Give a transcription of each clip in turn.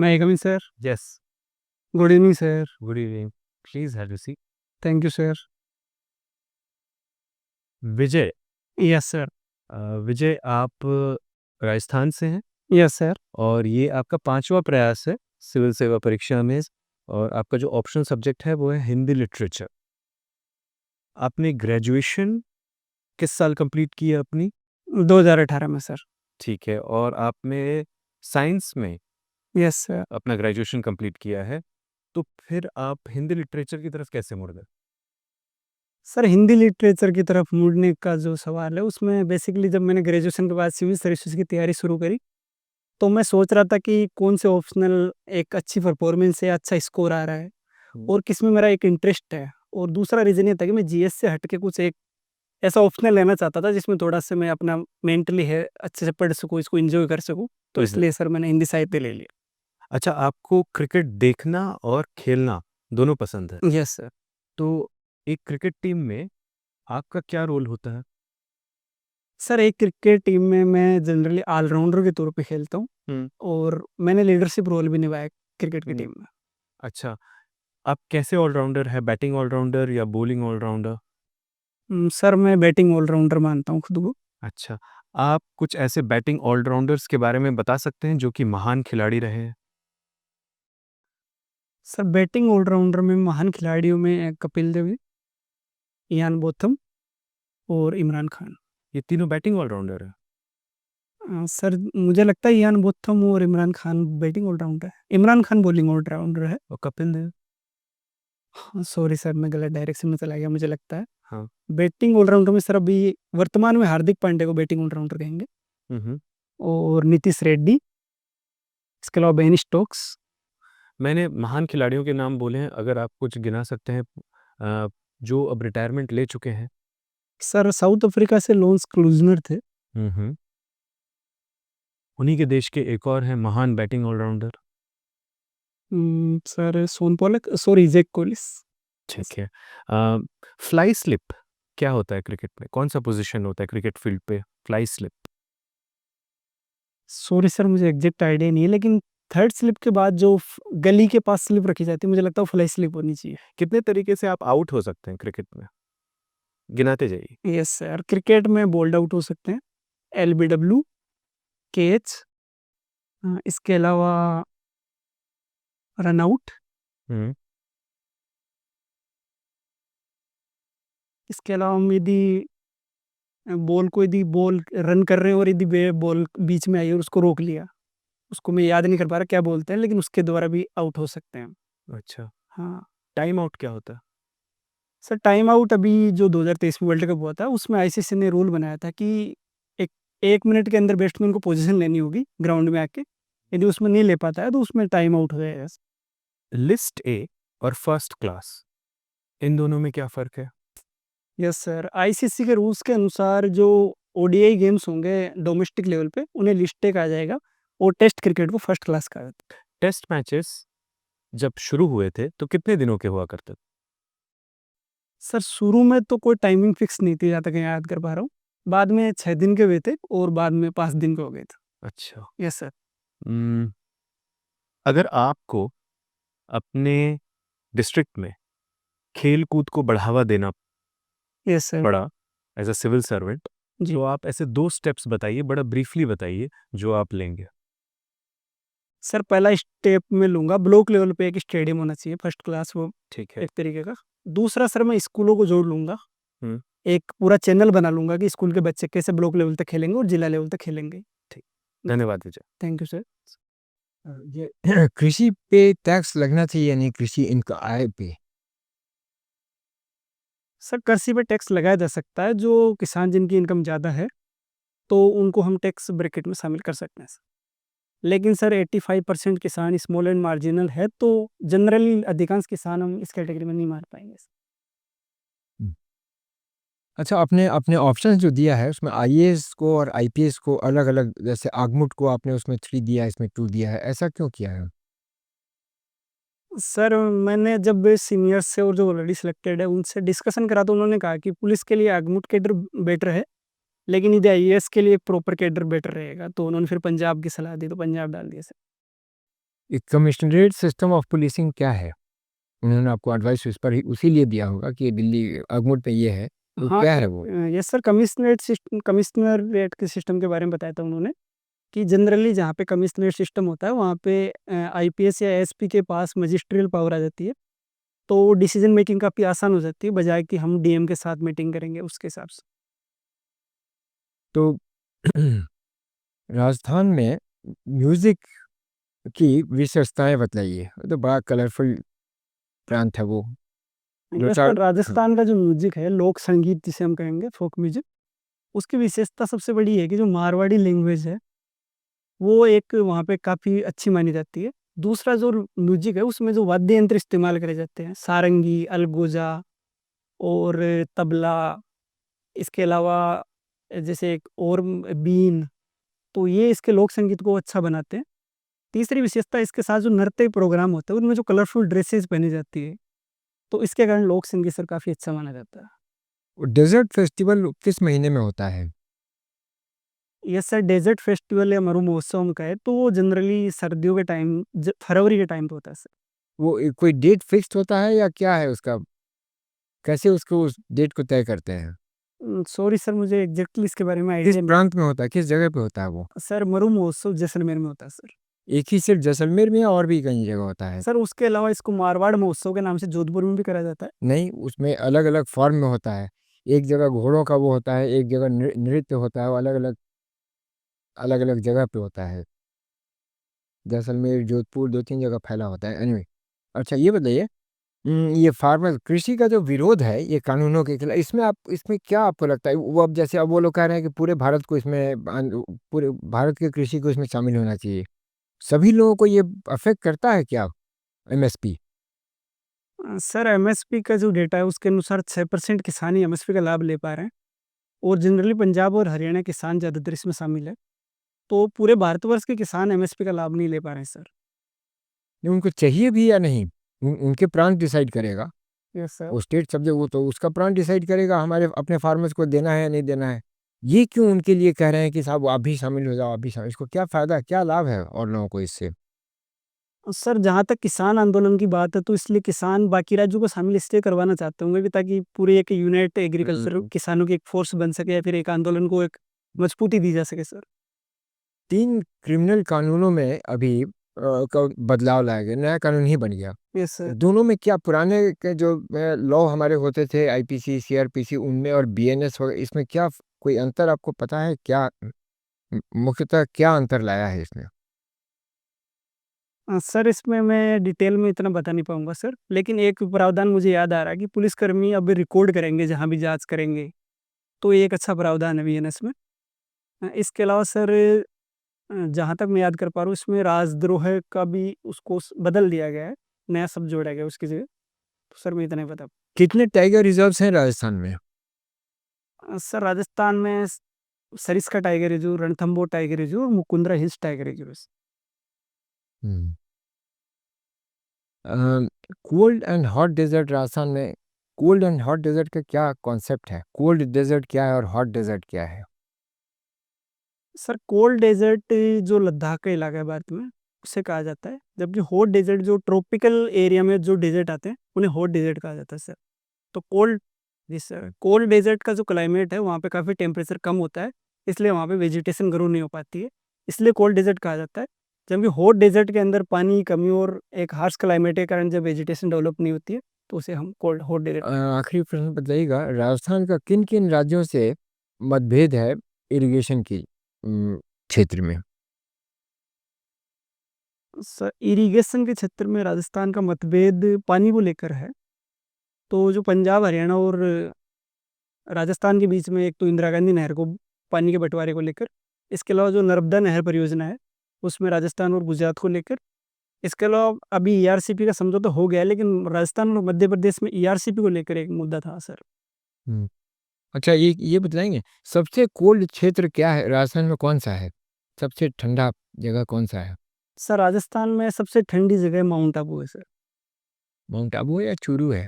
May I come in, sir? Yes. Good evening, sir. Good evening. Please have a seat. Thank you, sir. Vijay Yes, sir. विजय आप राजस्थान से हैं Yes, sir. और ये आपका 5वां प्रयास है सिविल सेवा परीक्षा में और आपका जो ऑप्शनल सब्जेक्ट है वो है हिंदी लिटरेचर। आपने ग्रेजुएशन किस साल कंप्लीट की है अपनी? 2018 में, सर। ठीक है, और आपने साइंस में Yes, sir. अपना ग्रेजुएशन कंप्लीट किया है, तो फिर आप हिंदी लिटरेचर की तरफ कैसे मुड़ गए? सर, हिंदी लिटरेचर की तरफ मुड़ने का जो सवाल है, उसमें बेसिकली जब मैंने ग्रेजुएशन के बाद सिविल सर्विसेज की तैयारी शुरू करी, तो मैं सोच रहा था कि कौन से ऑप्शनल एक अच्छी परफॉर्मेंस है, अच्छा स्कोर आ रहा है और किस में मेरा एक इंटरेस्ट है। और दूसरा रीज़न ये था कि मैं जीएस से हट के कुछ एक ऐसा ऑप्शनल लेना चाहता था, जिसमें थोड़ा-सा मैं अपना मेंटली है अच्छे से पढ़ सकूँ, इसको एन्जॉय कर सकूँ। तो इसलिए सर मैंने हिंदी साहित्य ले लिया। अच्छा, आपको क्रिकेट देखना और खेलना दोनों पसंद है। Yes, sir. तो एक क्रिकेट टीम में आपका क्या रोल होता है? सर, एक क्रिकेट टीम में मैं जनरली ऑलराउंडर के तौर पे खेलता हूँ और मैंने लीडरशिप रोल भी निभाया क्रिकेट की हुँ। टीम में। अच्छा, आप कैसे ऑलराउंडर है? बैटिंग ऑलराउंडर या बॉलिंग ऑलराउंडर? सर, मैं बैटिंग ऑलराउंडर मानता हूँ खुद को। अच्छा, आप कुछ ऐसे बैटिंग ऑलराउंडर्स के बारे में बता सकते हैं जो कि महान खिलाड़ी रहे हैं? सर, बैटिंग ऑलराउंडर में महान खिलाड़ियों में कपिल देव, इयान बोथम और इमरान खान। ये तीनों बैटिंग ऑलराउंडर हैं? सर, मुझे लगता है इयान बोथम और इमरान खान बैटिंग ऑलराउंडर है। इमरान खान बॉलिंग ऑलराउंडर है। और कपिल देव? हाँ, सॉरी सर, मैं गलत डायरेक्शन में चला गया, मुझे लगता है। हाँ। बैटिंग ऑलराउंडर में सर अभी वर्तमान में हार्दिक पांड्या को बैटिंग ऑलराउंडर कहेंगे हुँ, हुँ। और नीतीश रेड्डी, इसके अलावा बेन स्टोक्स। मैंने महान खिलाड़ियों के नाम बोले हैं, अगर आप कुछ गिना सकते हैं जो अब रिटायरमेंट ले चुके हैं? सर, साउथ अफ्रीका से लॉन्स क्लूजनर थे। हुँ, हुँ। उन्हीं के देश के एक और हैं महान बैटिंग ऑलराउंडर। सर, सोन पॉलक, सॉरी, जैक कोलिस। ठीक है। फ्लाई स्लिप क्या होता है क्रिकेट में? कौन-सा पोज़ीशन होता है क्रिकेट फील्ड पे फ्लाई स्लिप? सॉरी सर, मुझे एग्जैक्ट आइडिया नहीं है, लेकिन थर्ड स्लिप के बाद जो गली के पास स्लिप रखी जाती है, मुझे लगता है वो फ्लाई स्लिप होनी चाहिए। कितने तरीके से आप आउट हो सकते हैं क्रिकेट में? गिनाते जाइए। यस सर, क्रिकेट में बोल्ड आउट हो सकते हैं, एलबीडब्ल्यू, कैच, इसके अलावा रन आउट, हुँ। इसके अलावा हम यदि बॉल को यदि बॉल रन कर रहे हैं और यदि बॉल बीच में आई और उसको रोक लिया, उसको मैं याद नहीं कर पा रहा क्या बोलते हैं, लेकिन उसके द्वारा भी आउट हो सकते हैं हम। अच्छा। हाँ। टाइम आउट क्या होता है? सर, टाइम आउट अभी जो 2023 में वर्ल्ड कप हुआ था, उसमें आईसीसी ने रूल बनाया था कि एक 1 मिनट के अंदर बैट्समैन को पोजीशन लेनी होगी ग्राउंड में आके। यदि उसमें नहीं ले पाता है तो उसमें टाइम आउट हो जाएगा। लिस्ट ए और फर्स्ट क्लास, इन दोनों में क्या फ़र्क है? यस सर, आईसीसी के रूल्स के अनुसार जो ओडीआई गेम्स होंगे डोमेस्टिक लेवल पे, उन्हें लिस्ट ए कहा जाएगा और टेस्ट क्रिकेट को फर्स्ट क्लास कहा जाता है। टेस्ट मैचेस जब शुरू हुए थे, तो कितने दिनों के हुआ करते थे? सर, शुरू में तो कोई टाइमिंग फिक्स नहीं थी, जहाँ तक मैं याद कर पा रहा हूँ। बाद में 6 दिन के हुए थे और बाद में 5 दिन के हो गए थे। अच्छा। Yes sir. उम, अगर आपको अपने डिस्ट्रिक्ट में खेल-कूद को बढ़ावा देना यस सर। पड़ा एज़ अ सिविल सर्वेंट, जी। तो आप ऐसे 2 स्टेप्स बताइए, बड़ा ब्रीफली बताइए, जो आप लेंगे? सर, पहला स्टेप मैं लूँगा, ब्लॉक लेवल पे एक स्टेडियम होना चाहिए फर्स्ट क्लास, वो ठीक है। एक तरीके का। दूसरा सर, मैं स्कूलों को जोड़ लूँगा। हुँ। एक पूरा चैनल बना लूँगा कि स्कूल के बच्चे कैसे ब्लॉक लेवल तक खेलेंगे और जिला लेवल तक खेलेंगे। ठीक। धन्यवाद विजय। Thank you sir. ये कृषि पे टैक्स लगना चाहिए यानी कृषि इनका आय पे? सर, कृषि पे टैक्स लगाया जा सकता है, जो किसान जिनकी इनकम ज़्यादा है, तो उनको हम टैक्स ब्रैकेट में शामिल कर सकते हैं सर। लेकिन सर 85% किसान स्मॉल एंड मार्जिनल है, तो जनरली अधिकांश किसान हम इस कैटेगरी में नहीं मार पाएँगे। हुँ। अच्छा, आपने अपने ऑप्शंस जो दिया है उसमें आईएएस को और आईपीएस को अलग-अलग, जैसे आगमुट को आपने उसमें 3 दिया है, इसमें 2 दिया है, ऐसा क्यों किया है? सर, मैंने जब सीनियर्स से और जो ऑलरेडी सिलेक्टेड है उनसे डिस्कशन करा, तो उन्होंने कहा कि पुलिस के लिए आगमुट कैडर बेटर है, लेकिन यदि आईएएस के लिए प्रॉपर कैडर बेटर रहेगा, तो उन्होंने फिर पंजाब की सलाह दी, तो पंजाब डाल दिया सर। एक कमिश्नरेट सिस्टम ऑफ पुलिसिंग क्या है? उन्होंने आपको एडवाइस उस पर ही उसी लिए दिया होगा कि दिल्ली अगमुट में ये है, तो हाँ, क्या है वो? यस सर, कमिश्नरेट के सिस्टम के बारे में बताया था उन्होंने कि जनरली जहाँ पे कमिश्नरेट सिस्टम होता है वहाँ पे आईपीएस या एसपी के पास मजिस्ट्रियल पावर आ जाती है, तो डिसीजन मेकिंग काफ़ी आसान हो जाती है बजाय कि हम डीएम के साथ मीटिंग करेंगे उसके हिसाब से। तो राजस्थान में म्यूज़िक की विशेषताएँ बतलाइए। वो तो बड़ा कलरफुल प्रांत है वो। यस 2-4 सर, राजस्थान का जो म्यूजिक है, लोक संगीत जिसे हम कहेंगे, फोक म्यूजिक, उसकी विशेषता सबसे बड़ी है कि जो मारवाड़ी लैंग्वेज है, वो एक वहाँ पे काफ़ी अच्छी मानी जाती है। दूसरा जो म्यूजिक है उसमें जो वाद्य यंत्र इस्तेमाल करे जाते हैं, सारंगी, अलगोजा और तबला, इसके अलावा जैसे एक और बीन, तो ये इसके लोक संगीत को अच्छा बनाते हैं। तीसरी विशेषता इसके साथ जो नृत्य प्रोग्राम होते हैं उनमें जो कलरफुल ड्रेसेस पहनी जाती है, तो इसके कारण लोक संगीत सर काफ़ी अच्छा माना जाता है। डेज़र्ट फेस्टिवल किस महीने में होता है? यस सर, डेज़र्ट फेस्टिवल या मरु महोत्सव हम कहें तो वो जनरली सर्दियों के टाइम फरवरी के टाइम पे होता है सर। वो कोई डेट फिक्स्ड होता है या क्या है उसका? कैसे उसको उस डेट को तय करते हैं? सॉरी सर, मुझे एग्जैक्टली इसके बारे में किस आइडिया नहीं। प्रांत में होता है? किस जगह पे होता है वो? सर मरु महोत्सव जैसलमेर में होता है सर। एक ही सिर्फ़ जैसलमेर में या और भी कई जगह होता है? सर उसके अलावा इसको मारवाड़ महोत्सव के नाम से जोधपुर में भी कराया जाता है। नहीं, उसमें अलग-अलग फ़ॉर्म में होता है। एक जगह घोड़ों का वो होता है, एक जगह नृत्य होता है, वो अलग-अलग जगह पे होता है। जैसलमेर, जोधपुर 2-3 जगह फैला होता है। एनीवे, अच्छा ये बताइए, ये फार्मर कृषि का जो विरोध है, ये कानूनों के खिलाफ, इसमें क्या आपको लगता है? वो अब जैसे अब वो लोग कह रहे हैं कि पूरे भारत को इसमें पूरे भारत की कृषि को इसमें शामिल होना चाहिए। सभी लोगों को ये अफ़ेक्ट करता है क्या एमएसपी? सर एमएसपी का जो डेटा है उसके अनुसार 6% किसान ही एमएसपी का लाभ ले पा रहे हैं और जनरली पंजाब और हरियाणा किसान ज़्यादातर इसमें शामिल है। तो पूरे भारतवर्ष के किसान एमएसपी का लाभ नहीं ले पा रहे हैं सर। नहीं, उनको चाहिए भी या नहीं? उनके प्रांत डिसाइड करेगा। Yes sir. वो स्टेट सब्जेक्ट, वो तो उसका प्रांत डिसाइड करेगा हमारे अपने फार्मर्स को देना है या नहीं देना है। ये क्यों उनके लिए कह रहे हैं कि साहब आप भी शामिल हो जाओ, आप भी शामिल, इसको क्या फ़ायदा है, क्या लाभ है और लोगों को इससे? सर जहाँ तक किसान आंदोलन की बात है तो इसलिए किसान बाकी राज्यों को शामिल इसलिए करवाना चाहते होंगे भी ताकि पूरी एक यूनाइट एग्रीकल्चर किसानों की एक फोर्स बन सके या फिर एक आंदोलन को एक मजबूती दी जा सके सर। 3 क्रिमिनल कानूनों में अभी का बदलाव लाया गया, नया कानून ही बन गया। Yes sir. दोनों में क्या पुराने के जो लॉ हमारे होते थे आईपीसी, सीआरपीसी, उनमें और बीएनएस वगैरह, इसमें क्या कोई अंतर आपको पता है? क्या मुख्यतः क्या अंतर लाया है इसने? सर इसमें मैं डिटेल में इतना बता नहीं पाऊंगा सर, लेकिन एक प्रावधान मुझे याद आ रहा है कि पुलिसकर्मी अब रिकॉर्ड करेंगे जहाँ भी जांच करेंगे, तो ये एक अच्छा प्रावधान है बीएनएस में। इसके अलावा सर जहाँ तक मैं याद कर पा रहा हूँ इसमें राजद्रोह का भी उसको बदल दिया गया है, नया शब्द जोड़ा गया है उसकी जगह। तो सर मैं इतना ही बता। कितने टाइगर रिजर्व्स हैं राजस्थान में? सर राजस्थान में Sariska tiger reserve, Ranthambore tiger reserve और मुकुंदरा हिल्स टाइगर रिजर्व। हम्म। Cold and hot desert Rajasthan में, कोल्ड एंड हॉट डेजर्ट का क्या कॉन्सेप्ट है? कोल्ड डेजर्ट क्या है और हॉट डेजर्ट क्या है? सर कोल्ड डेजर्ट जो लद्दाख का इलाका है भारत में उसे कहा जाता है, जबकि हॉट डेजर्ट जो ट्रॉपिकल एरिया में जो डेजर्ट आते हैं उन्हें हॉट डेजर्ट कहा जाता है सर। तो कोल्ड, जी सर, कोल्ड डेजर्ट का जो क्लाइमेट है वहाँ पे काफ़ी टेम्परेचर कम होता है, इसलिए वहाँ पे वेजिटेशन ग्रो नहीं हो पाती है, इसलिए कोल्ड डेजर्ट कहा जाता है। जबकि हॉट डेजर्ट के अंदर पानी की कमी और एक हार्श क्लाइमेट के कारण जब वेजिटेशन डेवलप नहीं होती है तो उसे हम कोल्ड हॉट डेजर्ट। आखिरी प्रश्न बताइएगा, राजस्थान का किन किन राज्यों से मतभेद है इरिगेशन की क्षेत्र में? सर इरिगेशन के क्षेत्र में राजस्थान का मतभेद पानी को लेकर है। तो जो पंजाब हरियाणा और राजस्थान के बीच में एक तो इंदिरा गांधी नहर को पानी के बंटवारे को लेकर, इसके अलावा जो नर्मदा नहर परियोजना है उसमें राजस्थान और गुजरात को लेकर, इसके अलावा अभी ईआरसीपी का समझौता हो गया है लेकिन राजस्थान और मध्य प्रदेश में ईआरसीपी को लेकर एक मुद्दा था सर। हम्म। अच्छा, ये बताएंगे, सबसे कोल्ड क्षेत्र क्या है राजस्थान में, कौन सा है? सबसे ठंडा जगह कौन सा है? सर राजस्थान में सबसे ठंडी जगह माउंट आबू है सर। माउंट आबू है या चूरू है?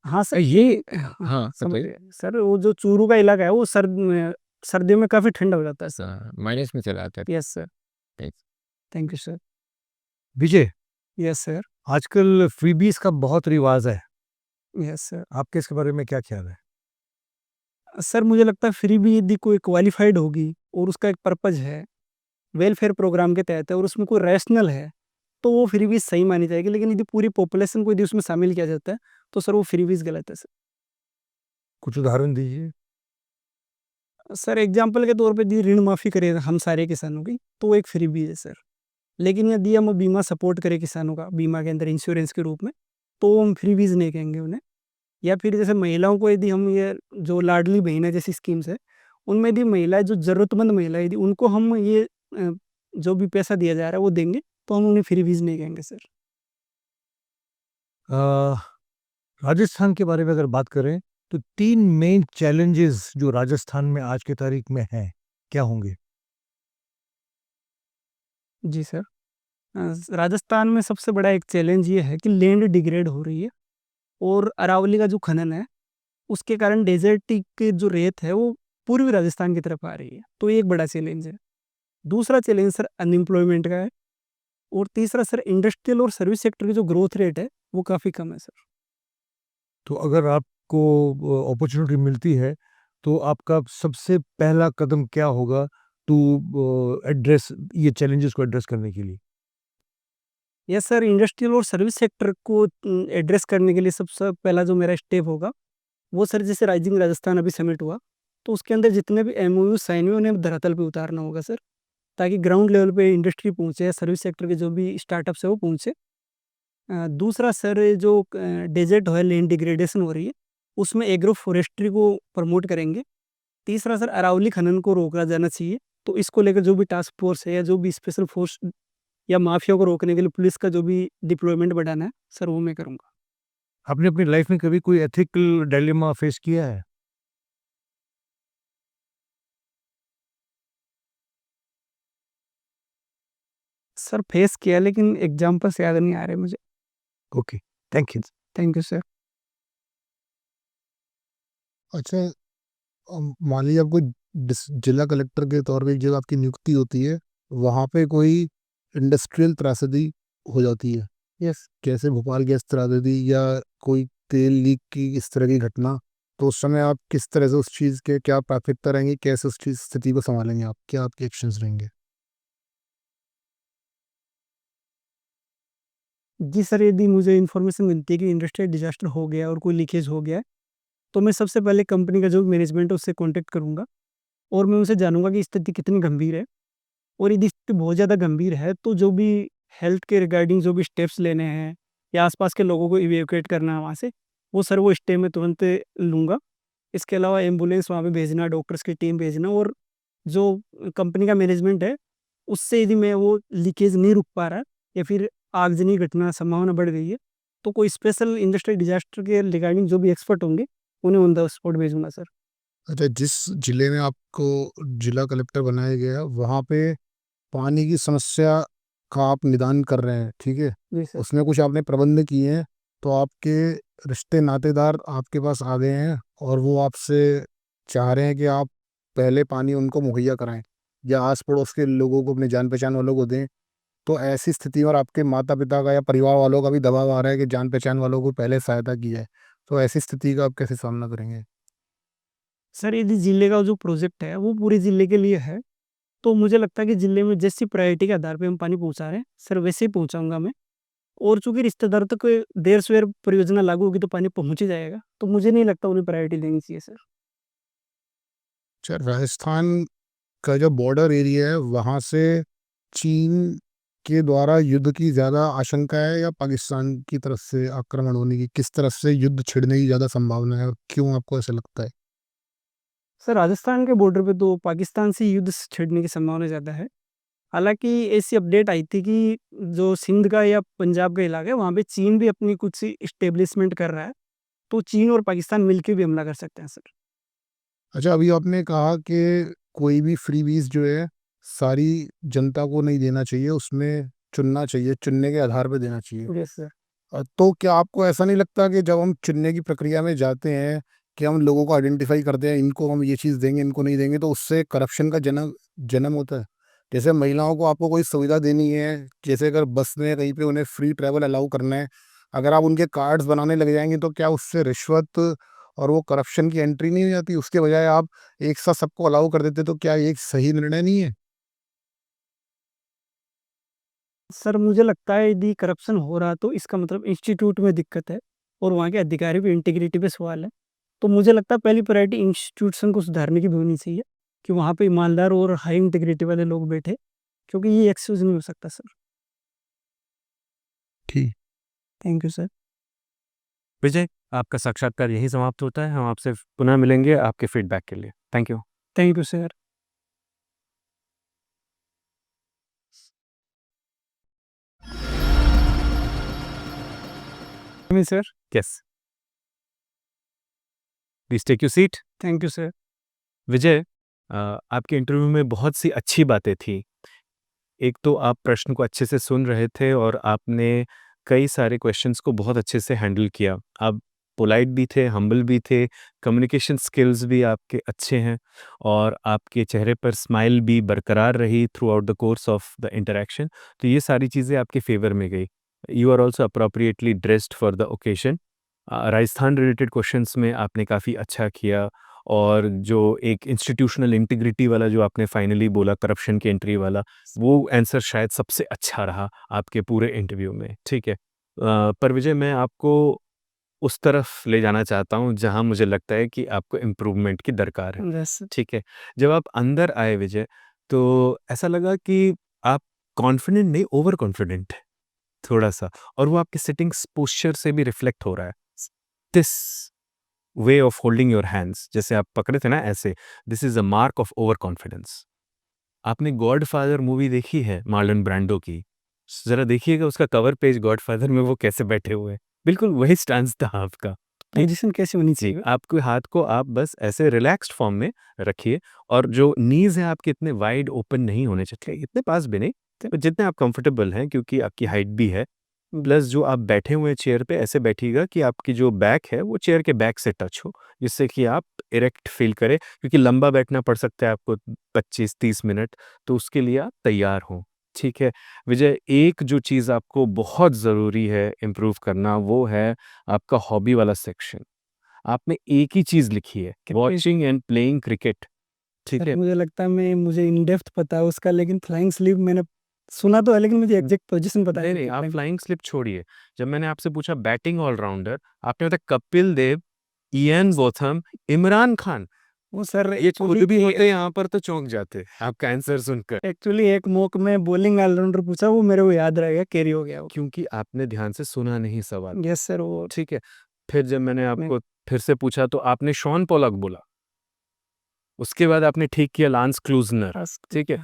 हाँ सर। ये, हाँ, हाँ समझ बताइए। गए सर, वो जो चूरू का इलाका है वो सर्दियों में काफ़ी ठंडा हो जाता है सर। माइनस में चला आता यस सर। है। Thank you sir. Vijay, yes sir. आजकल फ्रीबीज का बहुत रिवाज है, यस सर। आपके इसके बारे में क्या ख्याल है? सर मुझे लगता है फ्री भी यदि कोई क्वालिफाइड होगी और उसका एक पर्पज़ है, वेलफेयर प्रोग्राम के तहत है और उसमें कोई रैशनल है, तो वो फ्रीबीज़ सही मानी जाएगी। लेकिन यदि पूरी पॉपुलेशन को यदि उसमें शामिल किया जाता है, तो सर वो फ्रीबीज़ गलत है सर। कुछ उदाहरण दीजिए। सर एग्ज़ाम्पल के तौर पे यदि ऋण माफ़ी करें हम सारे किसानों की, तो वो एक फ्रीबीज़ है सर। लेकिन यदि हम बीमा सपोर्ट करें किसानों का, बीमा के अंदर इंश्योरेंस के रूप में, तो हम फ्रीबीज़ नहीं कहेंगे उन्हें। या फिर जैसे महिलाओं को यदि हम ये जो लाडली बहन है जैसी स्कीम्स है, उनमें यदि महिलाएँ जो ज़रूरतमंद महिला है, यदि उनको हम ये जो भी पैसा दिया जा रहा है वो देंगे, तो हम उन्हें फ्रीबीज़ नहीं कहेंगे सर। अ, राजस्थान के बारे में अगर बात करें, तो 3 मेन चैलेंजेस जो राजस्थान में आज की तारीख में हैं, क्या होंगे? जी सर। राजस्थान में सबसे बड़ा एक चैलेंज ये है कि लैंड डिग्रेड हो रही है और अरावली का जो खनन है, उसके कारण डेज़र्टिक की जो रेत है, वो पूर्वी राजस्थान की तरफ आ रही है, तो ये एक बड़ा चैलेंज है। दूसरा चैलेंज सर अनएम्प्लॉयमेंट का है और तीसरा सर इंडस्ट्रियल और सर्विस सेक्टर की जो ग्रोथ रेट है, वो काफ़ी कम है सर। तो अगर आपको अपॉर्च्युनिटी मिलती है, तो आपका सबसे पहला कदम क्या होगा टू एड्रेस ये चैलेंजेस को एड्रेस करने के लिए? यस सर, इंडस्ट्रियल और सर्विस सेक्टर को एड्रेस करने के लिए सबसे पहला जो मेरा स्टेप होगा, वो सर जैसे राइजिंग राजस्थान अभी समिट हुआ, तो उसके अंदर जितने भी एमओयू साइन हुए उन्हें धरातल पे उतारना होगा सर, ताकि ग्राउंड लेवल पे इंडस्ट्री पहुँचे या सर्विस सेक्टर के जो भी स्टार्टअप्स है वो पहुँचे। दूसरा सर ये जो डेजर्ट है, लैंड डिग्रेडेशन हो रही है, उसमें एग्रो फॉरेस्ट्री को प्रमोट करेंगे। तीसरा सर अरावली खनन को रोका जाना चाहिए, तो इसको लेकर जो भी टास्क फोर्स है या जो भी स्पेशल फोर्स या माफिया को रोकने के लिए पुलिस का जो भी डिप्लॉयमेंट बढ़ाना है, सर वो मैं करूँगा। आपने अपनी लाइफ में कभी कोई एथिकल डायलेमा फेस किया है? सर फेस किया लेकिन एग्ज़ाम्पल्स याद नहीं आ रहे मुझे। Okay, thank you. Thank you sir. अच्छा, मान लीजिए आपको जिला कलेक्टर के तौर पे जब आपकी नियुक्ति होती है, वहाँ पे कोई इंडस्ट्रियल त्रासदी हो जाती है, यस। जैसे भोपाल गैस त्रासदी या कोई तेल लीक की इस तरह की घटना, तो उस समय आप किस तरह से उस चीज़ के क्या प्राथमिकता रहेंगी, कैसे उस चीज़ स्थिति को संभालेंगे आप, क्या आपके एक्शंस रहेंगे? जी सर, यदि मुझे इन्फॉर्मेशन मिलती है कि इंडस्ट्रियल डिज़ास्टर हो गया और कोई लीकेज हो गया है, तो मैं सबसे पहले कंपनी का जो मैनेजमेंट है उससे कॉन्टैक्ट करूँगा और मैं उनसे जानूँगा कि स्थिति कितनी गंभीर है और यदि स्थिति बहुत ज़्यादा गंभीर है, तो जो भी हेल्थ के रिगार्डिंग जो भी स्टेप्स लेने हैं या आस-पास के लोगों को इवैक्यूएट करना है वहाँ से, वो स्टेप मैं तुरंत लूँगा। इसके अलावा एम्बुलेंस वहाँ पे भेजना, डॉक्टर्स की टीम भेजना और जो कंपनी का मैनेजमेंट है, उससे यदि मैं वो लीकेज नहीं रुक पा रहा या फिर आगजनी घटना संभावना बढ़ गई है, तो कोई स्पेशल इंडस्ट्रियल डिज़ास्टर के रिगार्डिंग जो भी एक्सपर्ट होंगे, उन्हें ऑन द स्पॉट भेजूँगा सर। अच्छा, जिस जिले में आपको जिला कलेक्टर बनाया गया, वहाँ पे पानी की समस्या का आप निदान कर रहे हैं, ठीक है? जी सर। उसमें कुछ आपने प्रबंध किए हैं, तो आपके रिश्ते नातेदार आपके पास आ गए हैं और वो आपसे चाह रहे हैं कि आप पहले पानी उनको मुहैया कराएँ या आस-पड़ोस के लोगों को, अपने जान-पहचान वालों को दें। तो ऐसी स्थिति में और आपके माता-पिता का या परिवार वालों का भी दबाव आ रहा है कि जान-पहचान वालों को पहले सहायता की जाए। तो ऐसी स्थिति का आप कैसे सामना करेंगे? सर यदि ज़िले का जो प्रोजेक्ट है, वो पूरे ज़िले के लिए है, तो मुझे लगता है कि ज़िले में जैसी प्रायोरिटी के आधार पे हम पानी पहुँचा रहे हैं, सर वैसे ही पहुँचाऊँगा मैं। और चूँकि रिश्तेदारों तक देर-सवेर परियोजना लागू होगी तो पानी पहुँच ही जाएगा, तो मुझे नहीं लगता उन्हें प्रायोरिटी देनी चाहिए सर। अच्छा, राजस्थान का जो बॉर्डर एरिया है, वहाँ से चीन के द्वारा युद्ध की ज़्यादा आशंका है या पाकिस्तान की तरफ से आक्रमण होने की? किस तरफ से युद्ध छिड़ने की ज़्यादा संभावना है और क्यों आपको ऐसा लगता है? सर राजस्थान के बॉर्डर पे तो पाकिस्तान से युद्ध छिड़ने की संभावना ज़्यादा है। हालाँकि ऐसी अपडेट आई थी कि जो सिंध का या पंजाब का इलाका है, वहाँ पे चीन भी अपनी कुछ एस्टेब्लिशमेंट कर रहा है, तो चीन और पाकिस्तान मिलके भी हमला कर सकते हैं सर। अच्छा, अभी आपने कहा कि कोई भी फ्रीबीज़ जो है, सारी जनता को नहीं देना चाहिए, उसमें चुनना चाहिए, चुनने के आधार पे देना चाहिए। Yes sir. तो क्या आपको ऐसा नहीं लगता कि जब हम चुनने की प्रक्रिया में जाते हैं, कि हम लोगों को आइडेंटिफ़ाई करते हैं, इनको हम ये चीज़ देंगे, इनको नहीं देंगे, तो उससे करप्शन का जन्म जन्म होता है? जैसे महिलाओं को आपको कोई सुविधा देनी है, जैसे अगर बस में कहीं पे उन्हें फ्री ट्रैवल अलाउ करना है, अगर आप उनके कार्ड्स बनाने लग जाएँगे तो क्या उससे रिश्वत और वो करप्शन की एंट्री नहीं हो जाती? उसके बजाय आप एक साथ सबको अलाउ कर देते तो क्या ये एक सही निर्णय नहीं है? सर मुझे लगता है यदि करप्शन हो रहा तो इसका मतलब इंस्टीट्यूट में दिक्कत है और वहाँ के अधिकारी भी इंटीग्रिटी पे सवाल है। तो मुझे लगता है पहली प्रायोरिटी इंस्टीट्यूशन को सुधारने की भी होनी चाहिए कि वहाँ पे ईमानदार और हाई इंटीग्रिटी वाले लोग बैठे, क्योंकि ये एक्सक्यूज़ नहीं हो सकता सर। ठीक। Thank you sir. विजय, आपका साक्षात्कार यहीं समाप्त होता है। हम आपसे पुनः मिलेंगे आपके फीडबैक के लिए। Thank you. Thank you sir. Sir. Yes, please take you seat. Thank you sir. Vijay, आपके इंटरव्यू में बहुत सी अच्छी बातें थी। एक तो आप प्रश्न को अच्छे से सुन रहे थे और आपने कई सारे क्वेश्चंस को बहुत अच्छे से हैंडल किया। आप पोलाइट भी थे, हम्बल भी थे, कम्युनिकेशन स्किल्स भी आपके अच्छे हैं और आपके चेहरे पर स्माइल भी बरकरार रही throughout the course of the interaction. तो ये सारी चीज़ें आपके फेवर में गई। You are also appropriately dressed for the occasion. Rajasthan related questions में आपने काफ़ी अच्छा किया और जो एक इंस्टीट्यूशनल इंटीग्रिटी वाला जो आपने फाइनली बोला, करप्शन की एंट्री वाला, वो आंसर शायद सबसे अच्छा रहा आपके पूरे इंटरव्यू में, ठीक है। पर विजय, मैं आपको उस तरफ ले जाना चाहता हूँ जहाँ मुझे लगता है कि आपको इम्प्रूवमेंट की दरकार है, यस सर। ठीक है। जब आप अंदर आए विजय, तो ऐसा लगा कि आप कॉन्फिडेंट नहीं, ओवर कॉन्फिडेंट है थोड़ा-सा, और वो आपके सिटिंग्स पोस्चर से भी रिफ्लेक्ट हो रहा है। This way of holding your hands, जैसे आप पकड़े थे ना ऐसे, this is a mark of over confidence. आपने गॉडफादर मूवी देखी है मार्लन ब्रांडो की? ज़रा देखिएगा उसका कवर पेज गॉडफादर में वो कैसे बैठे हुए हैं। बिल्कुल वही स्टांस था आपका। पोजीशन कैसी होनी जी, चाहिए? आपके हाथ को आप बस ऐसे रिलैक्स्ड फॉर्म में रखिए और जो नीज़ हैं आपके इतने वाइड ओपन नहीं होने चाहिए, इतने पास भी नहीं, तो जितने आप कंफर्टेबल हैं क्योंकि आपकी हाइट भी है। प्लस जो आप बैठे हुए हैं चेयर पे, ऐसे बैठिएगा कि आपकी जो बैक है वो चेयर के बैक से टच हो, जिससे कि आप इरेक्ट फील करें, क्योंकि लंबा बैठना पड़ सकता है आपको 25-30 मिनट, तो उसके लिए आप तैयार हों, ठीक है। विजय, एक जो चीज़ आपको बहुत ज़रूरी है इम्प्रूव करना, वो है आपका हॉबी वाला सेक्शन। आपने एक ही चीज़ लिखी है, वॉचिंग एंड प्लेइंग क्रिकेट, ठीक सर है। मुझे लगता है मुझे इन डेप्थ पता है उसका, लेकिन फ्लाइंग स्लीप मैंने सुना तो है, लेकिन मुझे एग्जैक्ट पोजीशन पता नहीं, नहीं। नहीं, आप फ्लाइंग स्लिप छोड़िए। जब मैंने आपसे पूछा बैटिंग ऑलराउंडर, आपने बताया कपिल देव, इयान बोथम, इमरान खान। वो सर ये खुद भी होते यहाँ पर तो चौंक जाते आपका आंसर सुनकर, एक्चुअली एक मॉक में बॉलिंग ऑलराउंडर पूछा, वो मेरे को याद रह गया, कैरी हो गया वो। क्योंकि आपने ध्यान से सुना नहीं सवाल, यस सर। वो ठीक है। फिर जब मैंने मैं आपको फिर से पूछा तो आपने शॉन पोलक बोला। उसके बाद आपने ठीक किया लांस क्लूज़नर, ठीक है।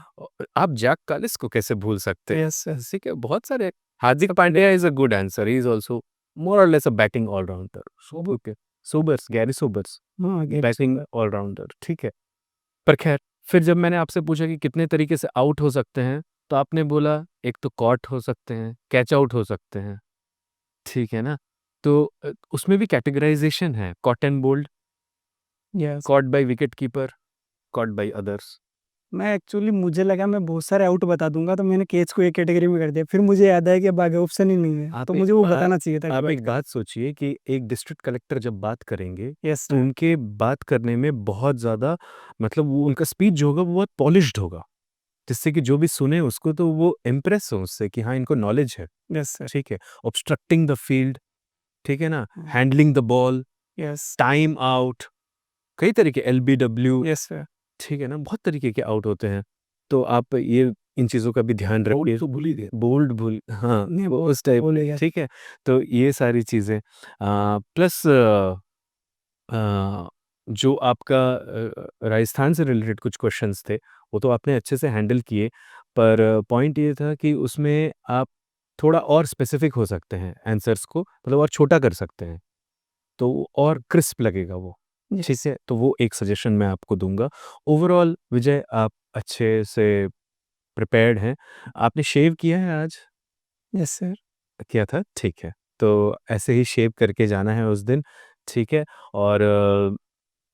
आप जैक कालिस को कैसे भूल सकते हैं? Yes sir. ठीक है, बहुत सारे। Hardik Pandya is a good answer, he is also more or less a batting allrounder. Okay, Sobers, Garry Sobers, हाँ, गेट बैटिंग ऑलराउंडर, ठीक है। पर ख़ैर, फिर जब मैंने आपसे पूछा कि कितने तरीके से आउट हो सकते हैं, तो आपने बोला एक तो कॉट हो सकते हैं, कैच आउट हो सकते हैं, ठीक है ना? तो उसमें भी कैटेगराइज़ेशन है, caught and bowled, yes. Caught by wicket keeper, caught by others. मैं एक्चुअली मुझे लगा मैं बहुत सारे आउट बता दूंगा, तो मैंने कैच को एक कैटेगरी में कर दिया। फिर मुझे याद आया कि अब आगे ऑप्शन ही नहीं है, तो आप एक मुझे वो बात बताना चाहिए था आप डिवाइड एक करके। बात सोचिए कि एक डिस्ट्रिक्ट कलेक्टर जब बात करेंगे, यस तो सर। उनके बात करने में बहुत ज़्यादा, मतलब वो उनका स्पीच जो होगा वो बहुत पॉलिश्ड होगा, जिससे कि जो भी सुने उसको तो वो इम्प्रेस हो उससे कि हाँ, इनको नॉलेज है, यस सर। ठीक है। ऑब्स्ट्रक्टिंग द फील्ड, ठीक है ना? हाँ। Handling the ball, yes. Time out, कई तरीके, एलबीडब्ल्यू, यस सर। ठीक है ना? बहुत तरीके के आउट होते हैं। तो आप ये इन चीज़ों का भी ध्यान रखिए। बोल्ड तो भूल ही गए। बोल्ड भूल, हाँ, नहीं, वो उस टाइप, बोल गया। ठीक है? तो ये सारी चीज़ें प्लस जो आपका राजस्थान से रिलेटेड कुछ क्वेश्चंस थे, वो तो आपने अच्छे से हैंडल किए, पर पॉइंट ये था कि उसमें आप थोड़ा और स्पेसिफिक हो सकते हैं आंसर्स को, मतलब और छोटा कर सकते हैं, तो और क्रिस्प लगेगा वो, ठीक यस। है? तो वो एक सजेशन मैं आपको दूँगा। ओवरऑल विजय, आप अच्छे से प्रिपेयर्ड हैं। आपने शेव किया है आज? Yes sir. किया था? ठीक है। तो ऐसे ही शेव करके जाना है उस दिन, ठीक है? और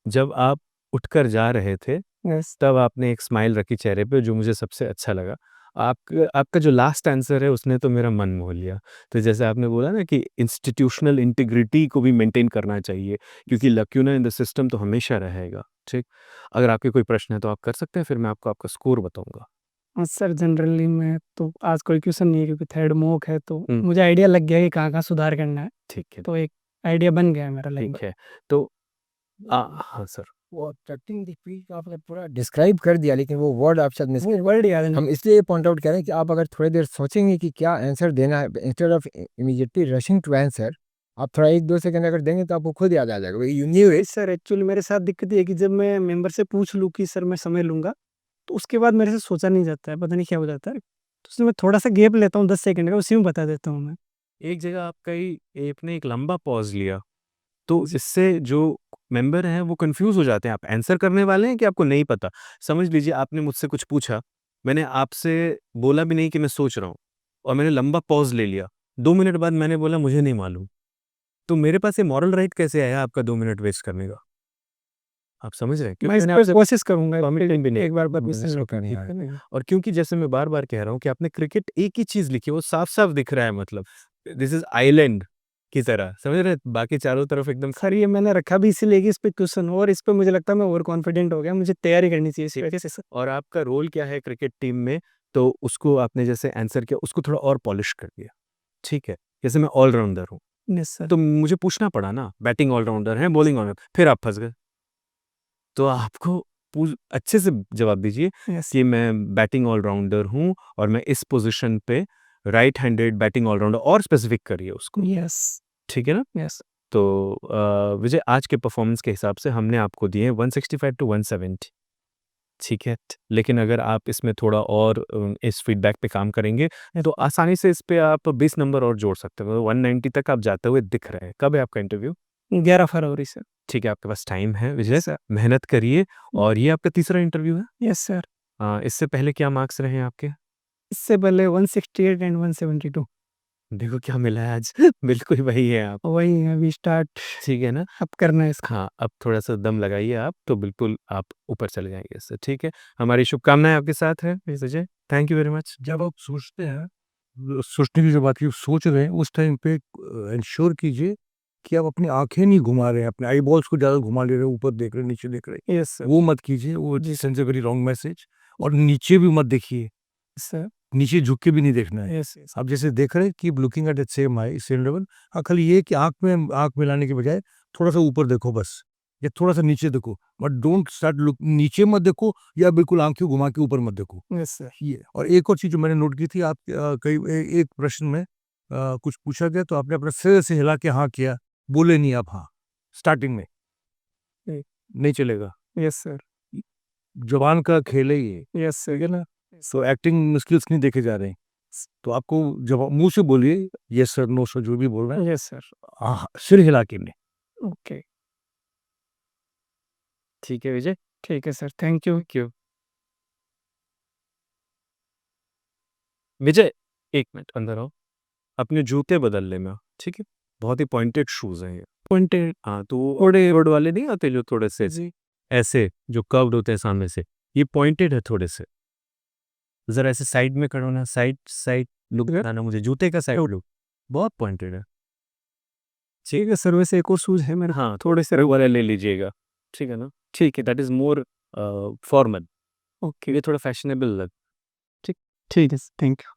जब आप उठकर जा रहे थे, यस। तब आपने एक स्माइल रखी चेहरे पे जो मुझे सबसे अच्छा लगा। आपका जो लास्ट आंसर है उसने तो मेरा मन मोह लिया। तो जैसे आपने बोला ना कि इंस्टीट्यूशनल इंटीग्रिटी को भी मेंटेन करना चाहिए क्योंकि लैक्यूना इन द सिस्टम तो हमेशा रहेगा, ठीक? अगर आपके कोई प्रश्न है तो आप कर सकते हैं, फिर मैं आपको आपका स्कोर बताऊँगा। सर जनरली मैं तो आज कोई क्वेश्चन नहीं है क्योंकि थर्ड मॉक है तो हुँ। मुझे आइडिया लग गया कि कहाँ-कहाँ सुधार करना है। ठीक है, तो एक आइडिया बन गया है मेरा ठीक लगभग। है। तो हाँ सर। वो ऑब्स्ट्रक्टिंग द स्पीच को आपने पूरा डिस्क्राइब कर दिया, लेकिन वो वर्ड आप शायद मिस वो वर्ड याद नहीं। हम इसलिए पॉइंट आउट कर रहे हैं कि आप अगर थोड़ी देर सोचेंगे कि क्या आंसर देना है, instead of immediately rushing to answer, आप थोड़ा 1-2 सेकंड अगर देंगे तो आपको खुद याद आ जाएगा। You knew it. Sir actually मेरे साथ दिक्कत ये है कि जब मैं मेंबर से पूछ लूँ कि सर मैं समय लूँगा, तो उसके बाद मेरे से सोचा नहीं जाता है, पता नहीं क्या हो जाता है। तो उसमें मैं थोड़ा-सा गैप लेता हूँ 10 सेकंड का, उसी में बता देता हूँ मैं। एक जगह आप कहीं आपने एक लंबा पॉज़ लिया, तो इससे जो मेंबर हैं वो कन्फ्यूज़ हो जाते हैं। आप आंसर करने वाले हैं कि आपको नहीं पता? समझ लीजिए आपने मुझसे कुछ पूछा, मैंने आपसे बोला भी नहीं कि मैं सोच रहा हूँ और मैंने लंबा पॉज़ ले लिया। 2 मिनट बाद मैंने बोला मुझे नहीं मालूम। तो मेरे पास ये मॉरल राइट कैसे आया आपका 2 मिनट वेस्ट करने का? आप समझ रहे हैं? मैं क्योंकि इस मैंने पे आपसे कोशिश करूँगा परमिशन भी नहीं एक बार इसको परमिशन करने ठीक करने का। और क्योंकि जैसे मैं बार-बार कह रहा हूँ कि आपने क्रिकेट एक ही चीज़ लिखी है, वो साफ-साफ दिख रहा है मतलब। दिस इज़ आइलैंड की तरह, समझ रहे हैं? बाकी चारों तरफ एकदम सर ये मैंने रखा भी इसीलिए कि इस पे क्वेश्चन हो और इस पे मुझे लगता है मैं ओवर कॉन्फिडेंट हो गया, मुझे तैयारी करनी चाहिए इस वजह से सर। और आपका रोल क्या है क्रिकेट टीम में, तो उसको आपने जैसे आंसर किया, उसको थोड़ा और पॉलिश कर दिया, ठीक है? जैसे मैं ऑल-राउंडर हूँ, यस सर। तो मुझे पूछना पड़ा ना, बैटिंग ऑल-राउंडर हैं, बॉलिंग ऑल फिर आप फँस गए। तो आपको अच्छे से जवाब दीजिए यस। कि मैं बैटिंग ऑल-राउंडर हूँ और मैं इस पोज़ीशन पे राइट हैंडेड बैटिंग ऑल-राउंडर और स्पेसिफ़िक करिए उसको, यस। ठीक है ना? यस। तो विजय आज के परफ़ॉर्मेंस के हिसाब से हमने आपको दिए हैं 165 टू 170 ठीक है? लेकिन अगर आप इसमें थोड़ा और इस फ़ीडबैक पे काम करेंगे, तो आसानी से इस पे आप 20 नंबर और जोड़ सकते हो। 190 तक आप जाते हुए दिख रहे हैं। कब है आपका इंटरव्यू? 11 फरवरी सर। ठीक है, आपके पास टाइम है विजय, यस सर। मेहनत करिए और ये आपका तीसरा इंटरव्यू है? Yes sir. इससे पहले क्या मार्क्स रहे हैं आपके? इससे पहले 168 एंड 172 देखो क्या मिला है आज बिल्कुल वही है आप, वही है अभी स्टार्ट ठीक है ना? अब करना है इसको। हाँ, अब थोड़ा-सा दम लगाइए आप, तो बिल्कुल आप ऊपर चले जाएँगे इससे, ठीक है? हमारी शुभकामनाएँ आपके साथ हैं विजय, थैंक यू वेरी मच। जब आप सोचते हैं, सोचने की जो बात की सोच रहे हैं, उस टाइम पे इंश्योर कीजिए कि आप अपनी आँखें नहीं घुमा रहे हैं, अपने आई बॉल्स को ज़्यादा घुमा ले रहे हैं, ऊपर देख रहे हैं, नीचे देख रहे हैं। Yes sir. वो मत कीजिए, वो जी sends a very wrong message. और नीचे भी मत देखिए, सर। नीचे झुक के भी नहीं देखना है। Yes yes. आप जैसे देख रहे हैं, keep looking at that same I, same level. हाँ, खाली ये है कि आँख मिलाने के बजाय थोड़ा-सा ऊपर देखो बस, या थोड़ा-सा नीचे देखो, बट डोंट स्टार्ट लुक नीचे मत देखो या बिल्कुल आँखें घुमा के ऊपर मत देखो। Yes sir. ये और एक और चीज़ जो मैंने नोट की थी, आप कई एक प्रश्न में कुछ पूछा गया तो आपने अपना सिर ऐसे हिला के हाँ किया, बोले नहीं आप हाँ, स्टार्टिंग में। जी। नहीं चलेगा, यस सर। ज़ुबान का खेल है ये, यस सर। ठीक है ना? सो एक्टिंग स्किल्स नहीं देखे जा रहे हैं। तो आपको जब मुँह से बोलिए, येस सर, नो सर, जो भी बोल रहे हैं, यस सर। सिर हिला के नहीं। ओके। ठीक है विजय, ठीक है sir, thank you. Thank you. Vijay, 1 minute अंदर आओ, अपने जूते बदल लेना, ठीक है? बहुत ही पॉइंटेड शूज़ हैं ये। पॉइंटेड। हाँ, तो वो रोड वाले नहीं आते जो थोड़े से जी। ऐसे जो कर्व्ड होते हैं सामने से, ये पॉइंटेड है थोड़े से। ज़रा ऐसे साइड में करो ना, साइड लुक दिखाना मुझे, जूते का साइड लुक, बहुत पॉइंटेड है। ठीक है सर, वैसे एक और शूज़ है मेरा। हाँ, थोड़े से वो वाला ले लीजिएगा, ठीक है ना? ठीक है, that is more formal, okay. ये थोड़ा फैशनेबल लग ठीक है, थैंक यू।